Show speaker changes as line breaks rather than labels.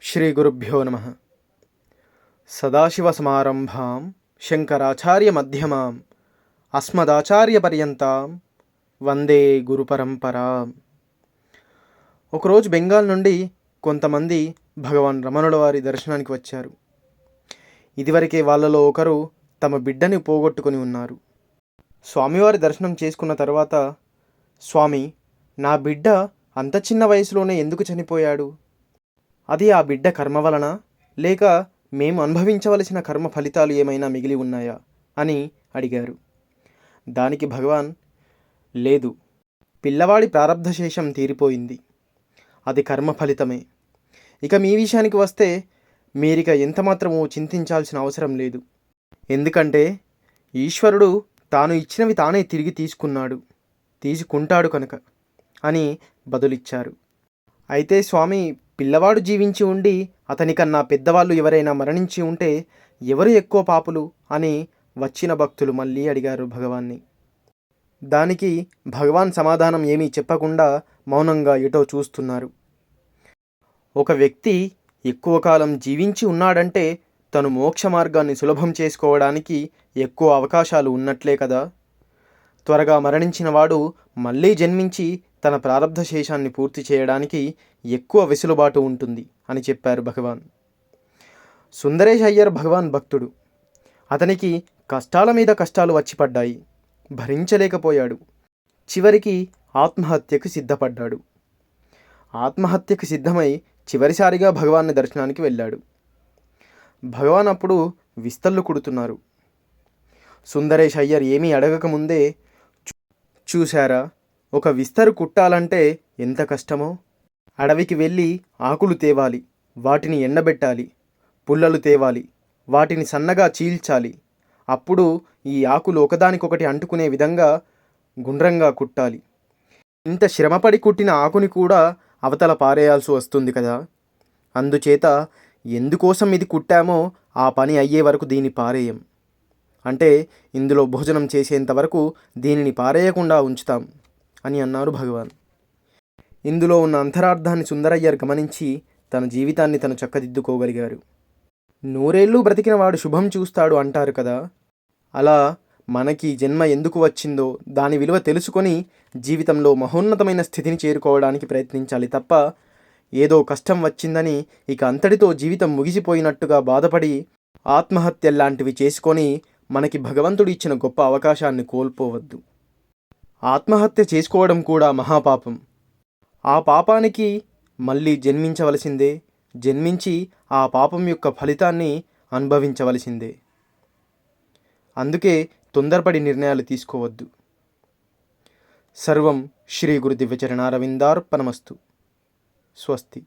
శ్రీగురుభ్యో నమ. సదాశివసమారంభాం శంకరాచార్యమధ్యమాం అస్మదాచార్యపర్యంతాం వందే గురుపరంపరాం. ఒకరోజు బెంగాల్ నుండి కొంతమంది భగవాన్ రమణుల వారి దర్శనానికి వచ్చారు. ఇదివరకే వాళ్ళలో ఒకరు తమ బిడ్డని పోగొట్టుకొని ఉన్నారు. స్వామివారి దర్శనం చేసుకున్న తర్వాత, స్వామి, నా బిడ్డ అంత చిన్న వయసులోనే ఎందుకు చనిపోయాడు? అది ఆ బిడ్డ కర్మ వలన, లేక మేము అనుభవించవలసిన కర్మ ఫలితాలు ఏమైనా మిగిలి ఉన్నాయా అని అడిగారు. దానికి భగవాన్, లేదు, పిల్లవాడి ప్రారబ్ధశేషం తీరిపోయింది, అది కర్మ ఫలితమే. ఇక మీ విషయానికి వస్తే మీరిక ఎంతమాత్రమూ చింతించాల్సిన అవసరం లేదు. ఎందుకంటే ఈశ్వరుడు తాను ఇచ్చినవి తానే తిరిగి తీసుకుంటాడు కనుక అని బదులిచ్చారు. అయితే స్వామి, పిల్లవాడు జీవించి ఉండి అతనికన్నా పెద్దవాళ్ళు ఎవరైనా మరణించి ఉంటే ఎవరు ఎక్కువ పాపులు అని వచ్చిన భక్తులు మళ్ళీ అడిగారు భగవాన్ని. దానికి భగవాన్ సమాధానం ఏమీ చెప్పకుండా మౌనంగా ఎటో చూస్తున్నారు. ఒక వ్యక్తి ఎక్కువ కాలం జీవించి ఉన్నాడంటే తను మోక్ష మార్గాన్ని సులభం చేసుకోవడానికి ఎక్కువ అవకాశాలు ఉన్నట్లే కదా. త్వరగా మరణించిన వాడు మళ్ళీ జన్మించి తన ప్రారబ్ధ శేషాన్ని పూర్తి చేయడానికి ఎక్కువ వెసులుబాటు ఉంటుంది అని చెప్పారు భగవాన్. సుందరేష్ అయ్యర్ భగవాన్ భక్తుడు. అతనికి కష్టాల మీద కష్టాలు వచ్చి పడ్డాయి, భరించలేకపోయాడు. చివరికి ఆత్మహత్యకు సిద్ధపడ్డాడు. ఆత్మహత్యకు సిద్ధమై చివరిసారిగా భగవాన్ని దర్శనానికి వెళ్ళాడు. భగవాన్ అప్పుడు విస్తళ్ళు కుడుతున్నారు. సుందరేష్ అయ్యర్ ఏమీ అడగకముందే, చూశారా, ఒక విస్తరు కుట్టాలంటే ఎంత కష్టమో. అడవికి వెళ్ళి ఆకులు తేవాలి, వాటిని ఎండబెట్టాలి, పుల్లలు తేవాలి, వాటిని సన్నగా చీల్చాలి, అప్పుడు ఈ ఆకులు ఒకదానికొకటి అంటుకునే విధంగా గుండ్రంగా కుట్టాలి. ఇంత శ్రమపడి కుట్టిన ఆకుని కూడా అవతల పారేయాల్సి వస్తుంది కదా. అందుచేత ఎందుకోసం ఇది కుట్టామో ఆ పని అయ్యే వరకు దీన్ని పారేయం. అంటే ఇందులో భోజనం చేసేంతవరకు దీనిని పారేయకుండా ఉంచుతాం అని అన్నారు భగవాన్. ఇందులో ఉన్న అంతరార్థాన్ని సుందరయ్యర్ గమనించి తన జీవితాన్ని తను చక్కదిద్దుకోగలిగారు. 100 ఏళ్ళు బ్రతికిన వాడు శుభం చూస్తాడు అంటారు కదా. అలా మనకి జన్మ ఎందుకు వచ్చిందో దాని విలువ తెలుసుకొని జీవితంలో మహోన్నతమైన స్థితిని చేరుకోవడానికి ప్రయత్నించాలి తప్ప, ఏదో కష్టం వచ్చిందని ఇక అంతటితో జీవితం ముగిసిపోయినట్టుగా బాధపడి ఆత్మహత్యల్లాంటివి చేసుకొని మనకి భగవంతుడు ఇచ్చిన గొప్ప అవకాశాన్ని కోల్పోవద్దు. ఆత్మహత్య చేసుకోవడం కూడా మహాపాపం. ఆ పాపానికి మళ్ళీ జన్మించవలసిందే, జన్మించి ఆ పాపం యొక్క ఫలితాన్ని అనుభవించవలసిందే. అందుకే తొందరపడి నిర్ణయాలు తీసుకోవద్దు. సర్వం శ్రీ గురు దివ్యచరణారవిందార్పణమస్తు. స్వస్తి.